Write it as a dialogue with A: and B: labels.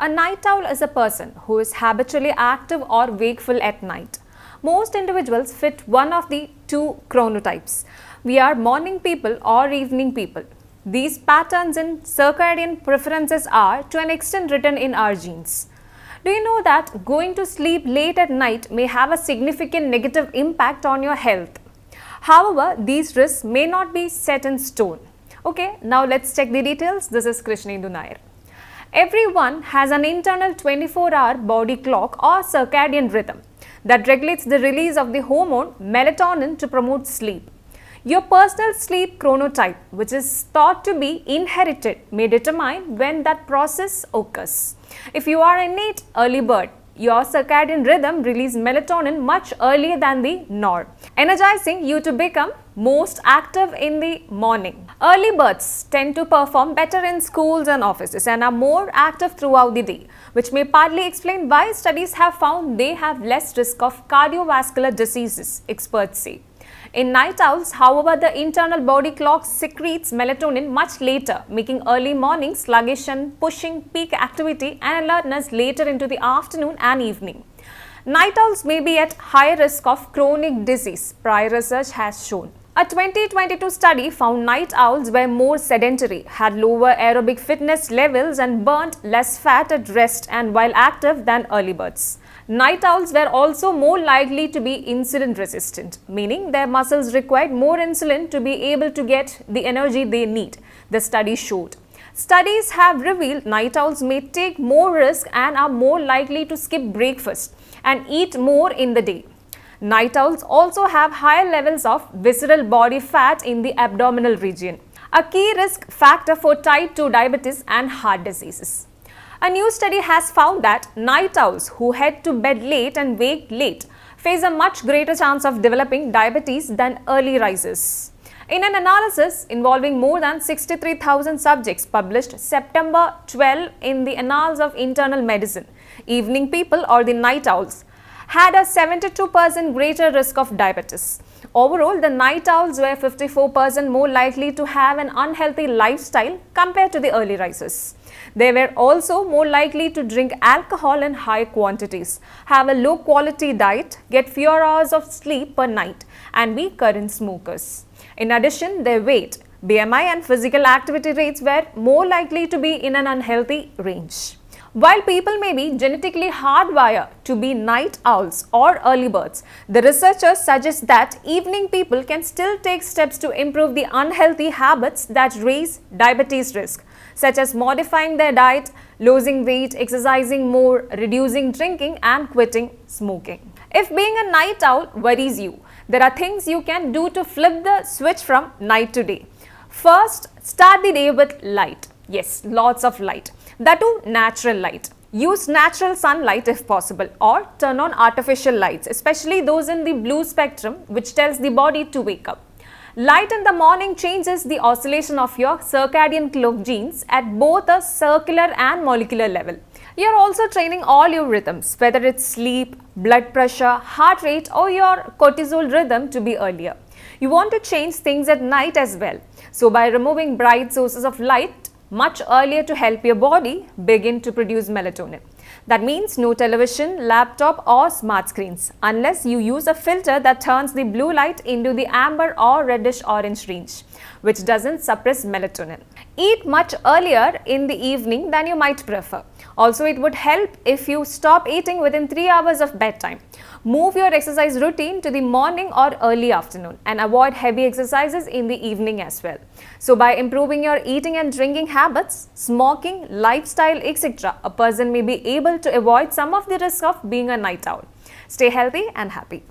A: A night owl is a person who is habitually active or wakeful at night. Most individuals fit one of the two chronotypes. We are morning people or evening people. These patterns in circadian preferences are to an extent written in our genes. Do you know that going to sleep late at night may have a significant negative impact on your health? However, these risks may not be set in stone. Okay, now let's check the details. This is Krishnendu Nair. Everyone has an internal 24-hour body clock or circadian rhythm that regulates the release of the hormone melatonin to promote sleep. Your personal sleep chronotype, which is thought to be inherited, may determine when that process occurs. If you are an innate early bird, your circadian rhythm releases melatonin much earlier than the norm, energizing you to become most active in the morning. Early birds tend to perform better in schools and offices and are more active throughout the day, which may partly explain why studies have found they have less risk of cardiovascular diseases, experts say. In night owls, however, the internal body clock secretes melatonin much later, making early mornings sluggish and pushing peak activity and alertness later into the afternoon and evening. Night owls may be at higher risk of chronic disease, prior research has shown. A 2022 study found night owls were more sedentary, had lower aerobic fitness levels and burnt less fat at rest and while active than early birds. Night owls were also more likely to be insulin resistant, meaning their muscles required more insulin to be able to get the energy they need, the study showed. Studies have revealed night owls may take more risk and are more likely to skip breakfast and eat more in the day. Night owls also have higher levels of visceral body fat in the abdominal region, a key risk factor for type 2 diabetes and heart diseases. A new study has found that night owls who head to bed late and wake late face a much greater chance of developing diabetes than early risers. In an analysis involving more than 63,000 subjects published September 12 in the Annals of Internal Medicine, evening people or the night owls had a 72% greater risk of diabetes. Overall, the night owls were 54% more likely to have an unhealthy lifestyle compared to the early risers. They were also more likely to drink alcohol in high quantities, have a low quality diet, get fewer hours of sleep per night, and be current smokers. In addition, their weight, BMI, and physical activity rates were more likely to be in an unhealthy range. While people may be genetically hardwired to be night owls or early birds, the researchers suggest that evening people can still take steps to improve the unhealthy habits that raise diabetes risk, such as modifying their diet, losing weight, exercising more, reducing drinking, and quitting smoking. If being a night owl worries you, there are things you can do to flip the switch from night to day. First, start the day with light. Yes, lots of light. That too, natural light. Use natural sunlight if possible or turn on artificial lights, especially those in the blue spectrum, which tells the body to wake up. Light in the morning changes the oscillation of your circadian clock genes at both a circular and molecular level. You are also training all your rhythms, whether it's sleep, blood pressure, heart rate, or your cortisol rhythm to be earlier. You want to change things at night as well. So by removing bright sources of light much earlier to help your body begin to produce melatonin. That means no television, laptop or smart screens unless you use a filter that turns the blue light into the amber or reddish orange range, which doesn't suppress melatonin. Eat much earlier in the evening than you might prefer. Also, it would help if you stop eating within 3 hours of bedtime. Move your exercise routine to the morning or early afternoon and avoid heavy exercises in the evening as well. So by improving your eating and drinking habits, smoking, lifestyle, etc., a person may be able to avoid some of the risks of being a night owl. Stay healthy and happy.